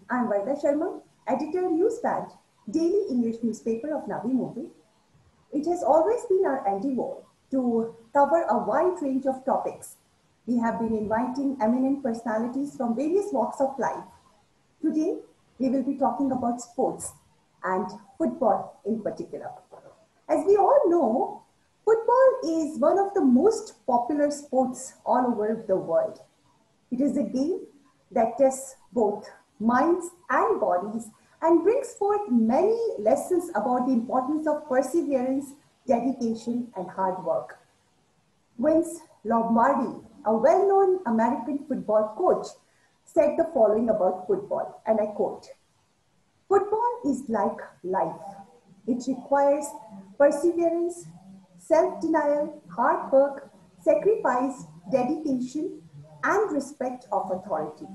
I'm Vaida Sharma, editor Newsstand, daily English newspaper of Navi Mumbai. It has always been our endeavor to cover a wide range of topics. We have been inviting eminent personalities from various walks of life. Today, we will be talking about sports and football in particular. As we all know, football is one of the most popular sports all over the world. It is a game that tests both minds and bodies and brings forth many lessons about the importance of perseverance, dedication, and hard work. Vince Lombardi, a well-known American football coach, said the following about football, and I quote, "Football is like life. It requires perseverance, self-denial, hard work, sacrifice, dedication, and respect of authority."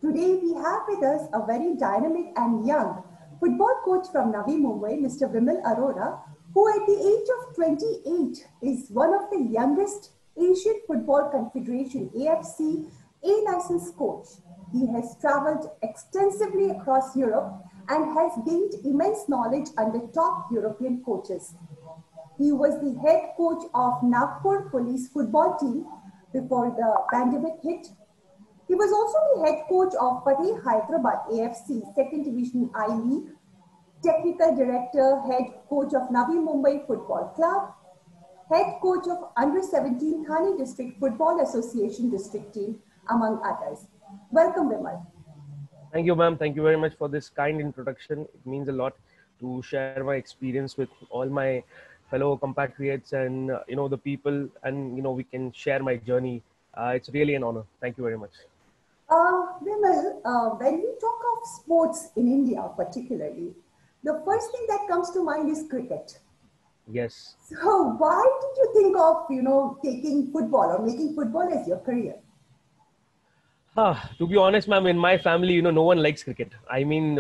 Today, we have with us a very dynamic and young football coach from Navi Mumbai, Mr. Vimal Arora, who at the age of 28 is one of the youngest Asian Football Confederation AFC A-licensed coach. He has traveled extensively across Europe and has gained immense knowledge under top European coaches. He was the head coach of Nagpur Police football team before the pandemic hit. He was also the head coach of Fateh Hyderabad AFC Second Division I League, technical director, head coach of Navi Mumbai Football Club, head coach of Under 17 Thane District Football Association district team, among others. Welcome, Vimal. Thank you, ma'am. Thank you very much for this kind introduction. It means a lot to share my experience with all my fellow compatriots and the people, and we can share my journey. It's really an honor. Thank you very much. Vimal, when we talk of sports in India particularly, the first thing that comes to mind is cricket. Yes. So why did you think of, taking football or making football as your career? To be honest, ma'am, in my family, no one likes cricket. I mean,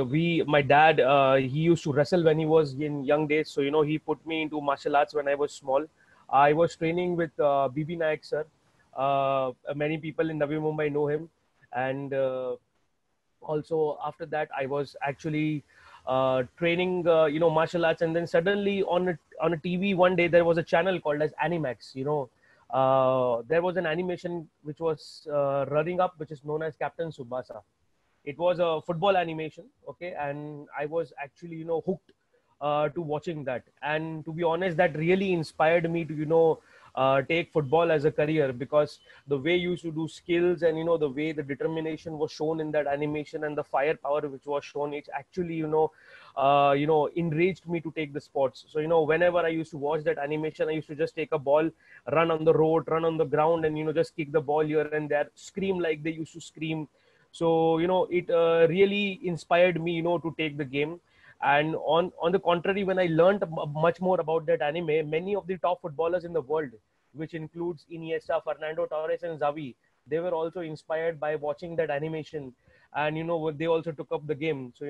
my dad, he used to wrestle when he was in young days. So, he put me into martial arts when I was small. I was training with BB Nayak, sir. Many people in Navi Mumbai know him. And also after that, I was actually training, martial arts. And then suddenly on a TV one day, there was a channel called as Animax, there was an animation which was running up, which is known as Captain Subasa. It was a football animation, okay, and I was actually, hooked to watching that. And to be honest, that really inspired me to, take football as a career, because the way you used to do skills and, the way the determination was shown in that animation and the firepower which was shown, it's actually, enraged me to take the sports. So, whenever I used to watch that animation, I used to just take a ball, run on the road, run on the ground, and, just kick the ball here and there, scream like they used to scream. So, it really inspired me, to take the game. And on the contrary, when I learned much more about that anime, many of the top footballers in the world, which includes Iniesta, Fernando Torres, and Xavi, they were also inspired by watching that animation. And they also took up the game. So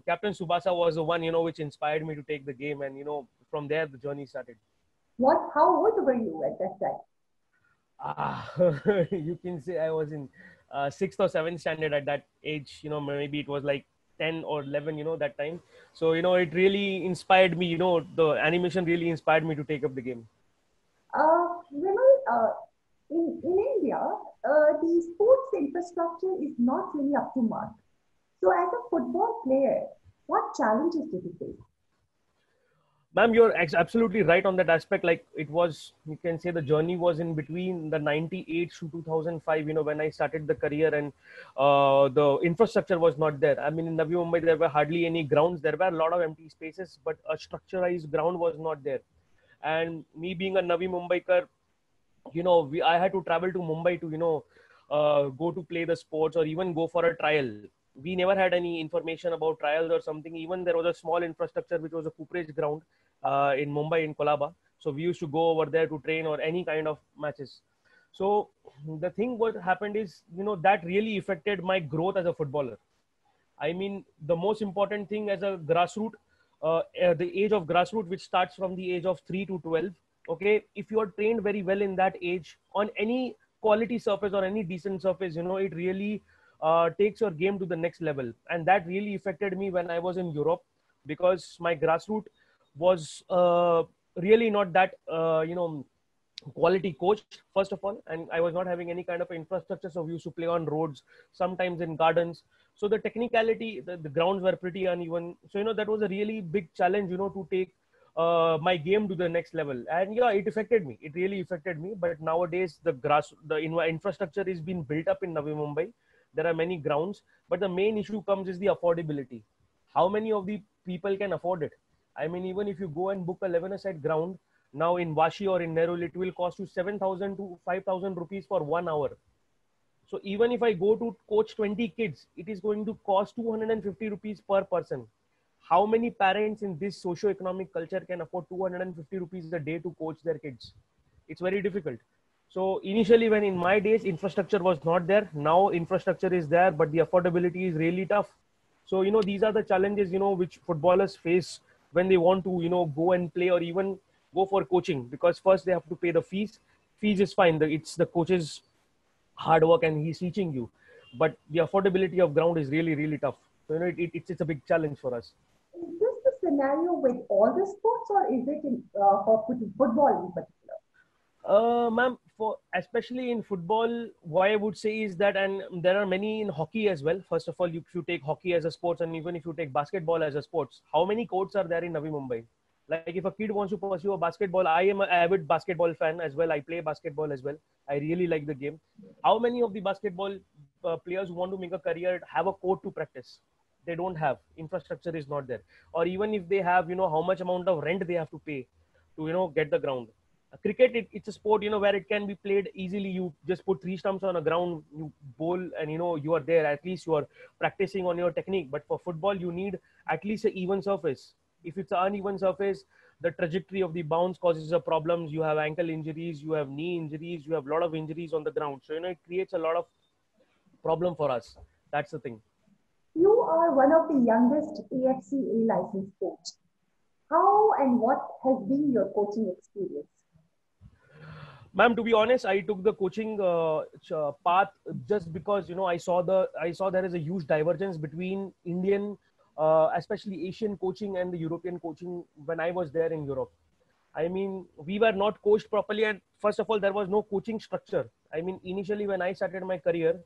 Captain Subasa was the one which inspired me to take the game, and from there the journey started. How old were you at that time? You can say I was in 6th or 7th standard at that age. Maybe it was like 10 or 11, that time. So, it really inspired me, the animation really inspired me to take up the game. Vimal, in India, the sports infrastructure is not really up to mark. So as a football player, what challenges did you face? Ma'am, you're absolutely right on that aspect. Like it was, you can say the journey was in between the 98 to 2005, when I started the career, and the infrastructure was not there. I mean, in Navi Mumbai, there were hardly any grounds. There were a lot of empty spaces, but a structurized ground was not there. And me being a Navi Mumbaiker, I had to travel to Mumbai to, go to play the sports or even go for a trial. We never had any information about trials or something. Even there was a small infrastructure, which was a Cooperage ground in Mumbai, in Kolaba. So we used to go over there to train or any kind of matches. So the thing what happened is, that really affected my growth as a footballer. I mean, the most important thing as a grassroots, the age of grassroots, which starts from the age of 3 to 12. Okay, if you are trained very well in that age on any quality surface or any decent surface, it really takes your game to the next level. And that really affected me when I was in Europe, because my grassroots was really not that, quality coach, first of all. And I was not having any kind of infrastructure. So we used to play on roads, sometimes in gardens. So the technicality, the grounds were pretty uneven. So, that was a really big challenge, to take my game to the next level. And yeah, it affected me. It really affected me. But nowadays, the infrastructure is being built up in Navi Mumbai. There are many grounds, but the main issue comes is the affordability. How many of the people can afford it? I mean, even if you go and book a 11-a-side ground now in Vashi or in Nerul, it will cost you 7,000 to 5,000 rupees for 1 hour. So even if I go to coach 20 kids, it is going to cost 250 rupees per person. How many parents in this socio-economic culture can afford 250 rupees a day to coach their kids? It's very difficult. So initially, when in my days, infrastructure was not there. Now infrastructure is there, but the affordability is really tough. So, these are the challenges, which footballers face when they want to, go and play or even go for coaching, because first they have to pay the fees. Fees is fine. It's the coach's hard work and he's teaching you. But the affordability of ground is really, really tough. So, it's a big challenge for us. Is this the scenario with all the sports, or is it for football in particular? Ma'am, for especially in football, what I would say is that, and there are many in hockey as well. First of all, if you take hockey as a sports, and even if you take basketball as a sports, how many courts are there in Navi Mumbai? Like if a kid wants to pursue a basketball, I am an avid basketball fan as well. I play basketball as well. I really like the game. How many of the basketball players who want to make a career have a court to practice? They don't have. Infrastructure is not there. Or even if they have, how much amount of rent they have to pay to, get the ground. Cricket, it's a sport, where it can be played easily. You just put 3 stumps on a ground, you bowl, and you are there. At least you are practicing on your technique. But for football, you need at least an even surface. If it's an uneven surface, the trajectory of the bounce causes a problems. You have ankle injuries, you have knee injuries, you have a lot of injuries on the ground. So, it creates a lot of problem for us. That's the thing. You are one of the youngest AFCA licensed coach. How and what has been your coaching experience? Ma'am, to be honest, I took the coaching path just because I saw there is a huge divergence between Indian, especially Asian coaching and the European coaching when I was there in Europe. I mean, we were not coached properly, and first of all, there was no coaching structure. I mean, initially when I started my career,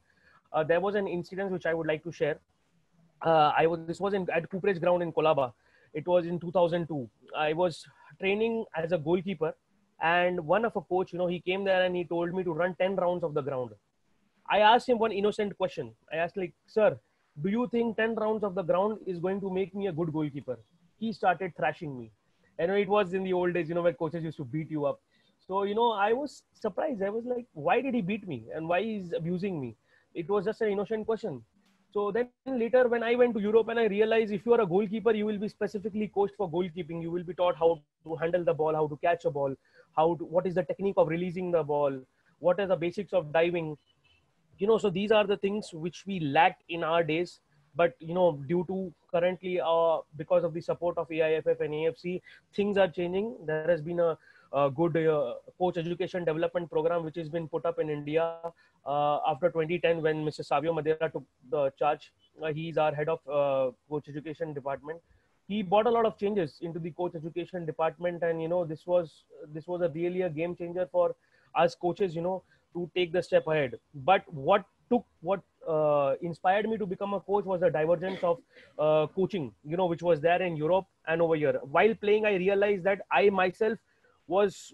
there was an incident which I would like to share. This was at Cooperage Ground in Colaba. It was in 2002. I was training as a goalkeeper. And one of a coach, he came there and he told me to run 10 rounds of the ground. I asked him one innocent question. I asked, like, sir, do you think 10 rounds of the ground is going to make me a good goalkeeper? He started thrashing me. And it was in the old days, where coaches used to beat you up. So, I was surprised. I was like, why did he beat me? And why he's abusing me? It was just an innocent question. So then later when I went to Europe and I realized if you are a goalkeeper, you will be specifically coached for goalkeeping. You will be taught how to handle the ball, how to catch a ball, what is the technique of releasing the ball, what are the basics of diving. So these are the things which we lacked in our days. But, due to currently, because of the support of AIFF and AFC, things are changing. There has been a good coach education development program which has been put up in India after 2010 when Mr. Savio Madeira took the charge. He's our head of coach education department. He brought a lot of changes into the coach education department, and this was really a game changer for us coaches, to take the step ahead. But what inspired me to become a coach was the divergence of coaching, which was there in Europe and over here. While playing, I realized that I myself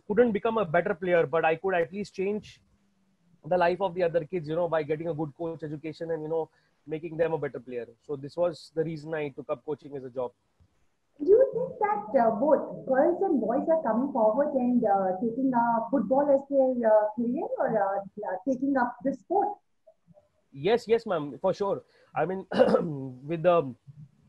couldn't become a better player, but I could at least change the life of the other kids, by getting a good coach education and, making them a better player. So this was the reason I took up coaching as a job. Do you think that both girls and boys are coming forward and taking football as their career, or taking up the sport? Yes, ma'am, for sure. I mean, with the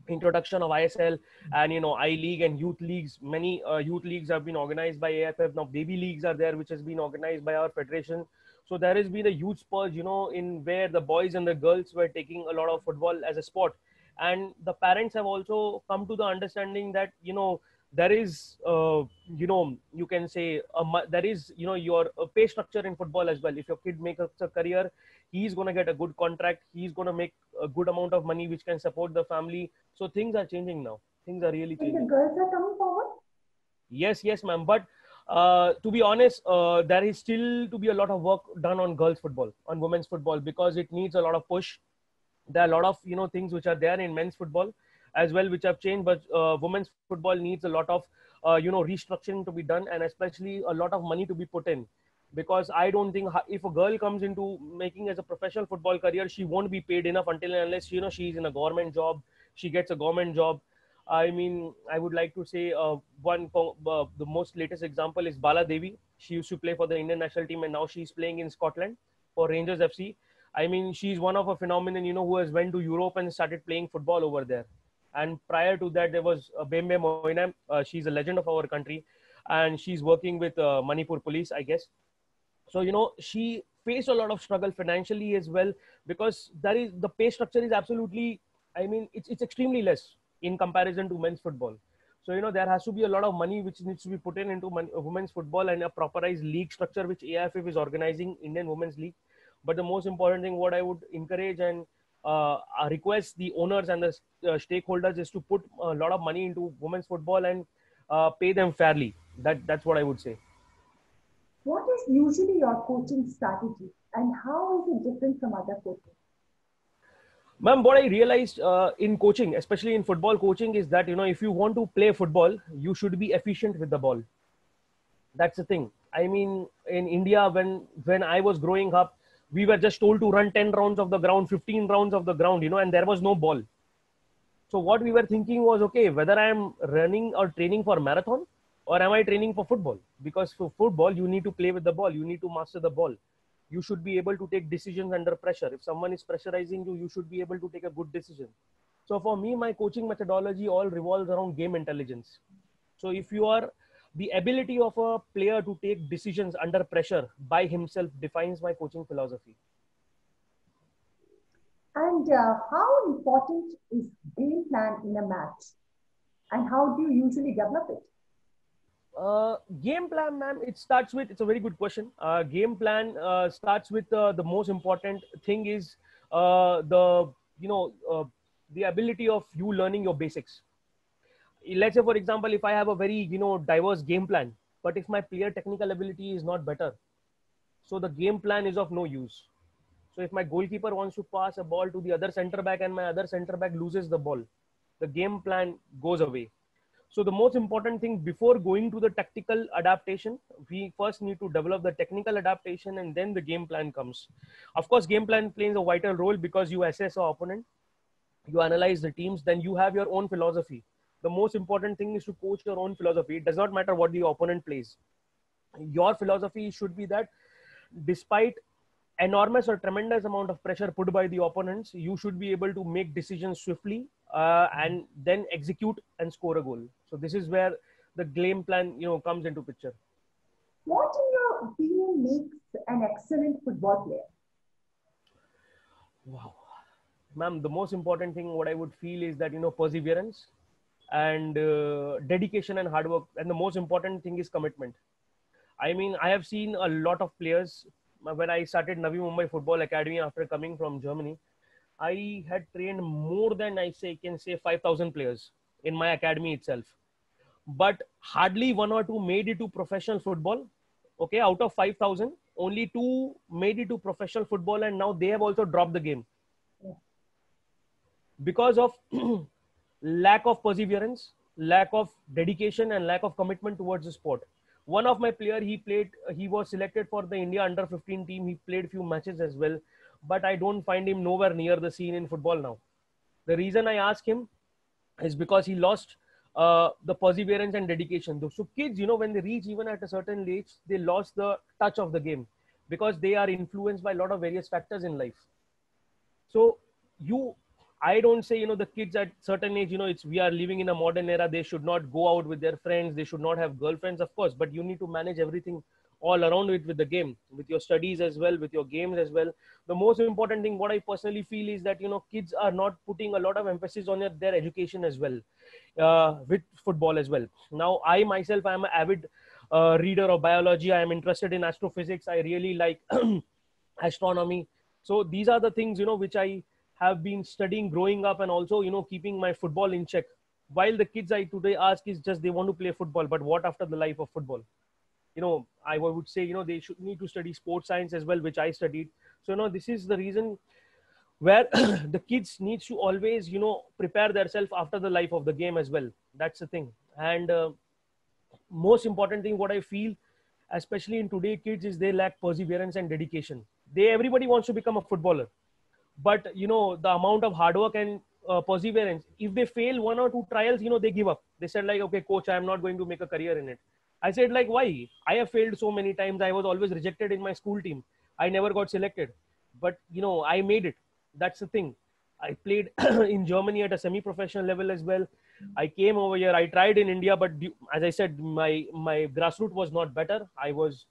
introduction of ISL and I-League and youth leagues, many youth leagues have been organized by AFF. Now baby leagues are there, which has been organized by our federation. So there has been a huge spurge, in where the boys and the girls were taking a lot of football as a sport. And the parents have also come to the understanding that there is you can say there is your pay structure in football as well. If your kid makes a career, he's going to get a good contract, he's going to make a good amount of money which can support the family. So things are changing now, things are really And the changing. girls are coming forward? Yes, ma'am. But to be honest, there is still to be a lot of work done on girls football, on women's football, because it needs a lot of push. There are a lot of things which are there in men's football as well which have changed, but women's football needs a lot of restructuring to be done, and especially a lot of money to be put in, because I don't think if a girl comes into making as a professional football career, she won't be paid enough until and unless she's in a government job, she gets a government job. I mean, I would like to say the most latest example is Bala Devi. She used to play for the Indian national team, and now she's playing in Scotland for Rangers FC. I mean, she's one of a phenomenon, who has went to Europe and started playing football over there. And prior to that, there was Bembe Moinam. She's a legend of our country, and she's working with Manipur police, I guess. So she faced a lot of struggle financially as well, because the pay structure is absolutely, I mean, it's extremely less in comparison to men's football. So there has to be a lot of money which needs to be put in into women's football, and a properized league structure which AIFF is organizing, Indian Women's League. But the most important thing what I would encourage and request the owners and the stakeholders is to put a lot of money into women's football and pay them fairly. That's what I would say. What is usually your coaching strategy and how is it different from other coaches? Ma'am, what I realized in coaching, especially in football coaching, is that, if you want to play football, you should be efficient with the ball. That's the thing. I mean, in India, when I was growing up, we were just told to run 10 rounds of the ground, 15 rounds of the ground, and there was no ball. So what we were thinking was, okay, whether I am running or training for marathon or am I training for football? Because for football, you need to play with the ball. You need to master the ball. You should be able to take decisions under pressure. If someone is pressurizing you, you should be able to take a good decision. So for me, my coaching methodology all revolves around game intelligence. So if you are the ability of a player to take decisions under pressure by himself defines my coaching philosophy. And how important is game plan in a match? And how do you usually develop it? Game plan, ma'am, it's a very good question. Game plan starts with the most important thing is the ability of you learning your basics. Let's say, for example, if I have a very, diverse game plan, but if my player technical ability is not better, so the game plan is of no use. So if my goalkeeper wants to pass a ball to the other center back and my other center back loses the ball, the game plan goes away. So the most important thing before going to the tactical adaptation, we first need to develop the technical adaptation and then the game plan comes. Of course, game plan plays a vital role because you assess your opponent, you analyze the teams, then you have your own philosophy. The most important thing is to coach your own philosophy. It does not matter what the opponent plays. Your philosophy should be that despite enormous or tremendous amount of pressure put by the opponents, you should be able to make decisions swiftly and then execute and score a goal. So this is where the game plan, comes into picture. What, in your opinion, makes an excellent football player? Wow, ma'am, the most important thing what I would feel is that perseverance and dedication and hard work, and the most important thing is commitment. I mean, I have seen a lot of players. When I started Navi Mumbai Football Academy after coming from Germany, I had trained more than I can say 5,000 players in my academy itself. But hardly one or two made it to professional football. Okay, out of 5,000, only two made it to professional football, and now they have also dropped the game because of lack of perseverance, lack of dedication, and lack of commitment towards the sport. One of my player, he was selected for the India under 15 team. He played few matches as well, but I don't find him nowhere near the scene in football now. The reason I ask him is because he lost the perseverance and dedication. So kids, when they reach even at a certain age, they lost the touch of the game because they are influenced by a lot of various factors in life. So I don't say, the kids at certain age, we are living in a modern era. They should not go out with their friends. They should not have girlfriends, of course, but you need to manage everything all around it with the game, with your studies as well, with your games as well. The most important thing, what I personally feel, is that, kids are not putting a lot of emphasis on their education as well, with football as well. Now, I myself, I am an avid reader of biology. I am interested in astrophysics. I really like astronomy. So these are the things, which I have been studying growing up, and also, keeping my football in check. While the kids I today ask is just they want to play football, but what after the life of football? I would say, they should need to study sports science as well, which I studied. So, this is the reason where the kids needs to always, prepare themselves after the life of the game as well. That's the thing. And most important thing, what I feel, especially in today kids, is they lack perseverance and dedication. Everybody wants to become a footballer, but the amount of hard work and perseverance, if they fail one or two trials, they give up. They said like, okay, coach, I am not going to make a career in it. I said like, why? I have failed so many times. I was always rejected in my school team. I never got selected, but I made it. That's the thing. I played in Germany at a semi-professional level as well. I came over here. I tried in India, but as I said, my grassroots was not better. I was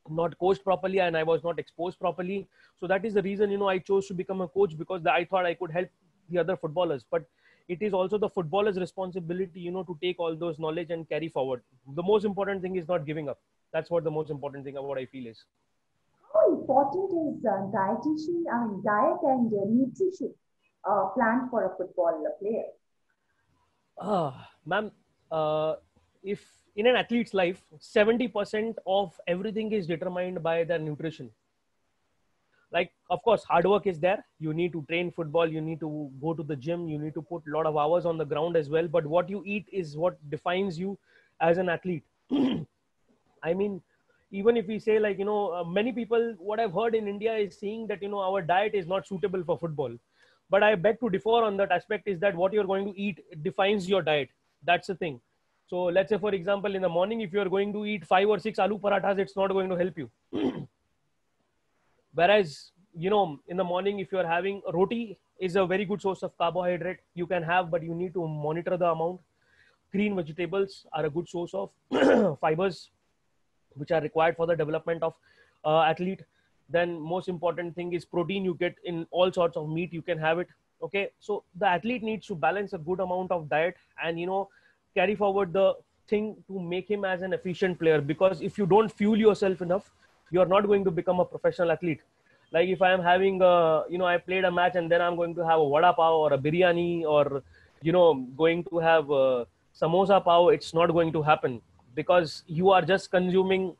not coached properly, and I was not exposed properly. So that is the reason, I chose to become a coach, because I thought I could help the other footballers. But it is also the footballer's responsibility, to take all those knowledge and carry forward. The most important thing is not giving up. That's what the most important thing about I feel is. How important is diet and nutrition plan for a football player? Ma'am, if in an athlete's life, 70% of everything is determined by their nutrition. Like, of course, hard work is there. You need to train football. You need to go to the gym. You need to put a lot of hours on the ground as well. But what you eat is what defines you as an athlete. I mean, even if we say like, many people, what I've heard in India is saying that, our diet is not suitable for football. But I beg to differ on that aspect, is that what you're going to eat defines your diet. That's the thing. So let's say, for example, in the morning, if you're going to eat 5 or 6 aloo parathas, it's not going to help you. Whereas, in the morning, if you're having roti, is a very good source of carbohydrate you can have, but you need to monitor the amount. Green vegetables are a good source of fibers, which are required for the development of athlete. Then most important thing is protein. You get in all sorts of meat, you can have it. Okay. So the athlete needs to balance a good amount of diet, and, carry forward the thing to make him as an efficient player. Because if you don't fuel yourself enough, you're not going to become a professional athlete. Like if I am having I played a match and then I'm going to have a vada pav or a biryani, or, going to have samosa pav, it's not going to happen, because you are just consuming,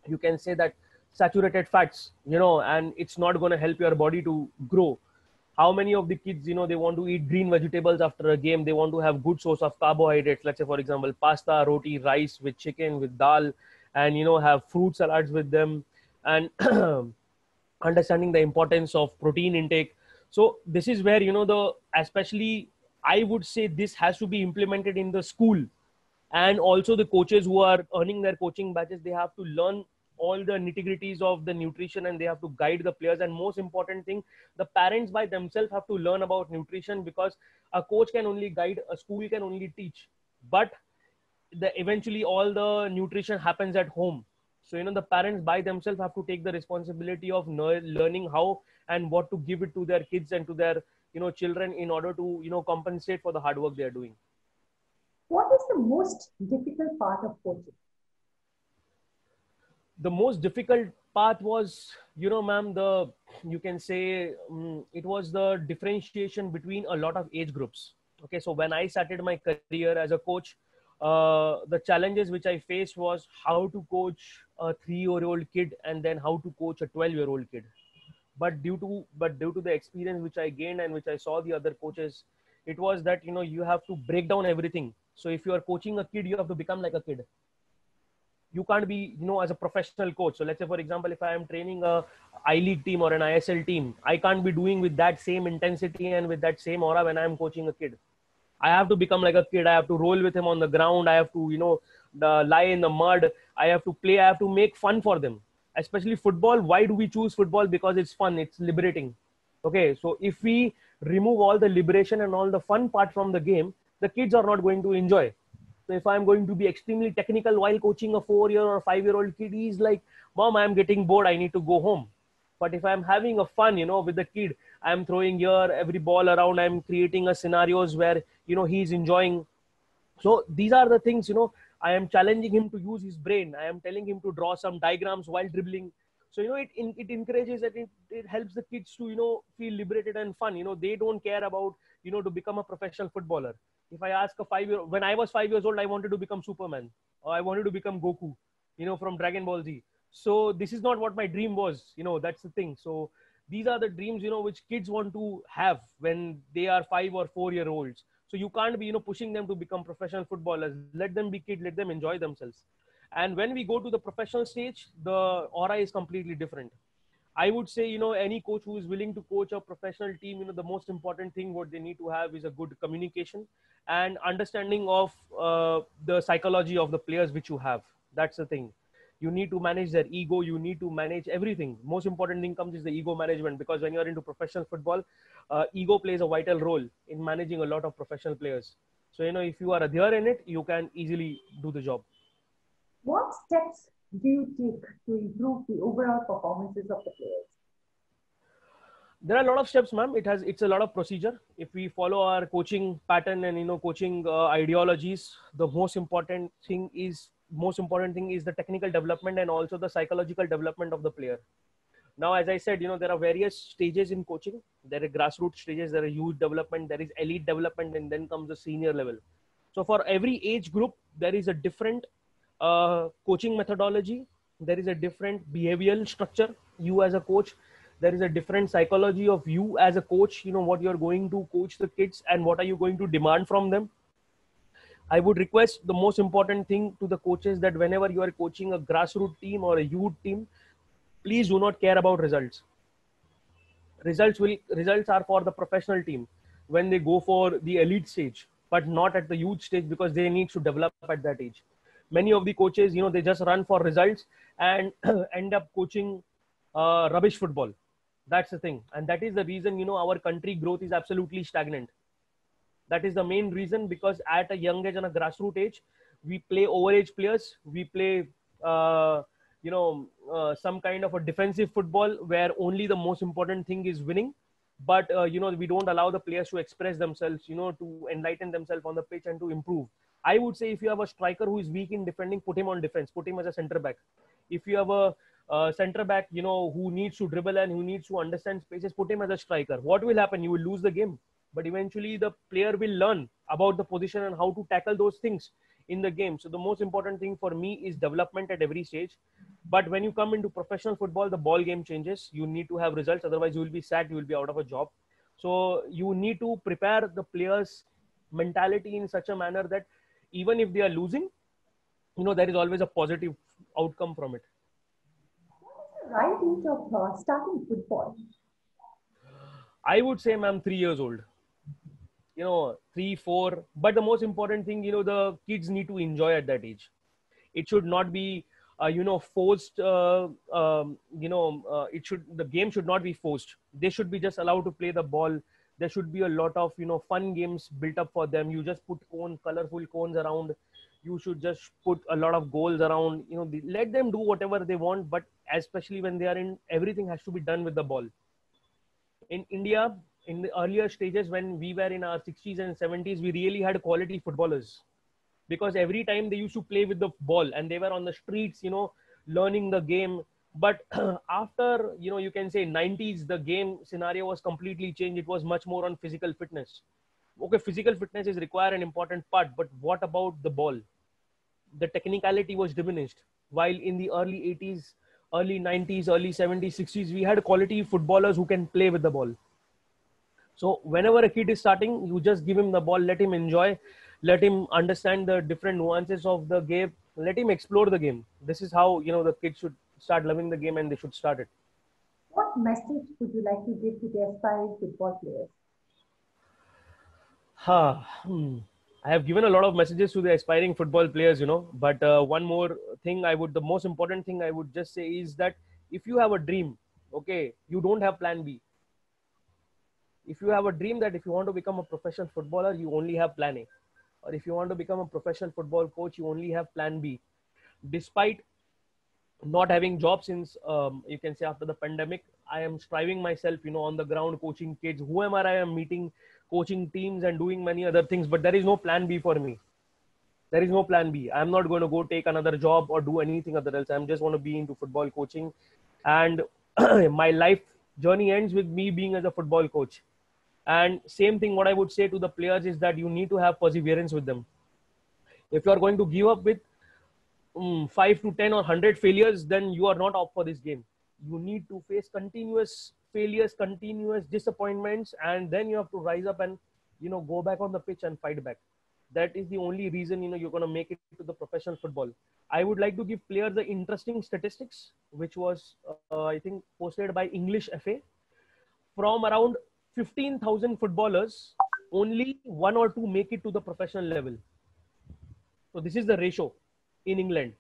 you can say that, saturated fats, and it's not going to help your body to grow. How many of the kids, they want to eat green vegetables after a game? They want to have good source of carbohydrates. Let's say, for example, pasta, roti, rice with chicken, with dal, and, have fruit salads with them, and understanding the importance of protein intake. So this is where, especially I would say this has to be implemented in the school. And also the coaches who are earning their coaching badges, they have to learn all the nitty-gritties of the nutrition, and they have to guide the players. And most important thing, the parents by themselves have to learn about nutrition, because a coach can only guide, a school can only teach, but eventually all the nutrition happens at home. So, the parents by themselves have to take the responsibility of learning how and what to give it to their kids and to their, children, in order to, compensate for the hard work they are doing. What is the most difficult part of coaching? The most difficult part was, ma'am, you can say it was the differentiation between a lot of age groups. Okay. So when I started my career as a coach, the challenges which I faced was how to coach a 3-year-old kid and then how to coach a 12-year-old kid. But due to the experience which I gained and which I saw the other coaches, it was that, you have to break down everything. So if you are coaching a kid, you have to become like a kid. You can't be, as a professional coach. So let's say, for example, if I am training a I-League team or an ISL team, I can't be doing with that same intensity and with that same aura when I'm coaching a kid. I have to become like a kid. I have to roll with him on the ground. I have to, lie in the mud. I have to play. I have to make fun for them. Especially football. Why do we choose football? Because it's fun. It's liberating. Okay. So if we remove all the liberation and all the fun part from the game, the kids are not going to enjoy. So if I'm going to be extremely technical while coaching a 4-year or 5-year-old kid, he's like, Mom, I'm getting bored, I need to go home. But if I'm having a fun, with the kid, I'm throwing here every ball around, I'm creating a scenarios where, he's enjoying. So these are the things, I am challenging him to use his brain. I am telling him to draw some diagrams while dribbling. So, it encourages that it helps the kids to, feel liberated and fun. They don't care about, to become a professional footballer. If I ask a 5-year, when I was 5 years old, I wanted to become Superman, or I wanted to become Goku, from Dragon Ball Z. So this is not what my dream was, that's the thing. So these are the dreams, which kids want to have when they are 5 or 4-year-olds. So you can't be, pushing them to become professional footballers. Let them be kids, let them enjoy themselves. And when we go to the professional stage, the aura is completely different. I would say, any coach who is willing to coach a professional team, the most important thing what they need to have is a good communication and understanding of the psychology of the players which you have. That's the thing. You need to manage their ego. You need to manage everything. Most important thing comes is the ego management, because when you're into professional football, ego plays a vital role in managing a lot of professional players. So, if you are there in it, you can easily do the job. What steps do you take to improve the overall performances of the players? There are a lot of steps, ma'am. It's a lot of procedure. If we follow our coaching pattern and coaching ideologies, the most important thing is the technical development and also the psychological development of the player. Now, as I said, there are various stages in coaching. There are grassroots stages, there are youth development, there is elite development, and then comes the senior level. So for every age group, there is a different coaching methodology. There is a different behavioral structure. You as a coach, there is a different psychology of you as a coach, what you're going to coach the kids and what are you going to demand from them. I would request the most important thing to the coaches that whenever you are coaching a grassroots team or a youth team, please do not care about results. Results are for the professional team when they go for the elite stage, but not at the youth stage, because they need to develop at that age. Many of the coaches, they just run for results and end up coaching rubbish football. That's the thing. And that is the reason, our country growth is absolutely stagnant. That is the main reason, because at a young age and a grassroots age, we play overage players. We play, some kind of a defensive football where only the most important thing is winning. But, we don't allow the players to express themselves, to enlighten themselves on the pitch and to improve. I would say if you have a striker who is weak in defending, put him on defense, put him as a center back. If you have a center back, who needs to dribble and who needs to understand spaces, put him as a striker. What will happen? You will lose the game. But eventually the player will learn about the position and how to tackle those things in the game. So the most important thing for me is development at every stage. But when you come into professional football, the ball game changes. You need to have results. Otherwise, you will be sacked. You will be out of a job. So you need to prepare the players' mentality in such a manner that even if they are losing, there is always a positive outcome from it. What is the right age of starting football? I would say, ma'am, 3 years old. 3, 4. But the most important thing, the kids need to enjoy at that age. It should not be, forced. The game should not be forced. They should be just allowed to play the ball. There should be a lot of, fun games built up for them. You just put colorful cones around. You should just put a lot of goals around. Let them do whatever they want. But especially when they are in, everything has to be done with the ball. In India, in the earlier stages when we were in our 60s and 70s, we really had quality footballers, because every time they used to play with the ball and they were on the streets, learning the game. But after, you can say 90s, the game scenario was completely changed. It was much more on physical fitness. Okay, physical fitness is required an important part, but what about the ball? The technicality was diminished. While in the early 80s, early 90s, early 70s, 60s, we had quality footballers who can play with the ball. So whenever a kid is starting, you just give him the ball, let him enjoy, let him understand the different nuances of the game, let him explore the game. This is how, the kids should start loving the game and they should start it. What message would you like to give to the aspiring football players? I have given a lot of messages to the aspiring football players, but one more thing the most important thing I would just say is that if you have a dream, okay, you don't have plan B. If you have a dream that if you want to become a professional footballer, you only have plan A. or if you want to become a professional football coach, you only have plan B. Despite not having jobs since you can say after the pandemic, I am striving myself, on the ground, coaching kids, whoever I am meeting, coaching teams and doing many other things. But there is no plan B for me. There is no plan B. I'm not going to go take another job or do anything other else. I'm just want to be into football coaching, and my life journey ends with me being as a football coach. And same thing, what I would say to the players is that you need to have perseverance with them. If you are going to give up with 5 to 10 or 100 failures, then you are not up for this game. You need to face continuous failures, continuous disappointments, and then you have to rise up and go back on the pitch and fight back. That is the only reason you're going to make it to the professional football. I would like to give players the interesting statistics, which was I think posted by English FA. From around 15,000 footballers, only 1 or 2 make it to the professional level. So this is the ratio in England.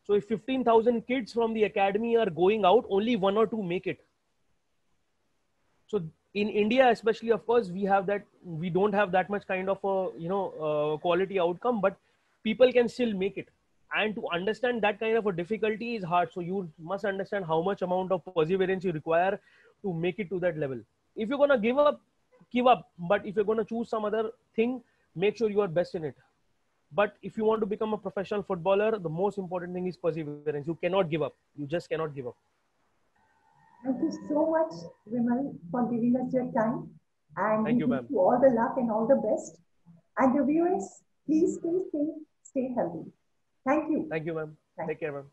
So if 15,000 kids from the academy are going out, only 1 or 2 make it. So in India, especially, of course, we don't have that much kind of a, quality outcome, but people can still make it. And to understand that kind of a difficulty is hard. So you must understand how much amount of perseverance you require to make it to that level. If you're going to give up, give up. But if you're going to choose some other thing, make sure you are best in it. But if you want to become a professional footballer, the most important thing is perseverance. You cannot give up. You just cannot give up. Thank you so much, Vimal, for giving us your time. And thank you, ma'am. All the luck and all the best. And the viewers, please stay safe, stay healthy. Thank you. Thank you, ma'am. Take care, ma'am.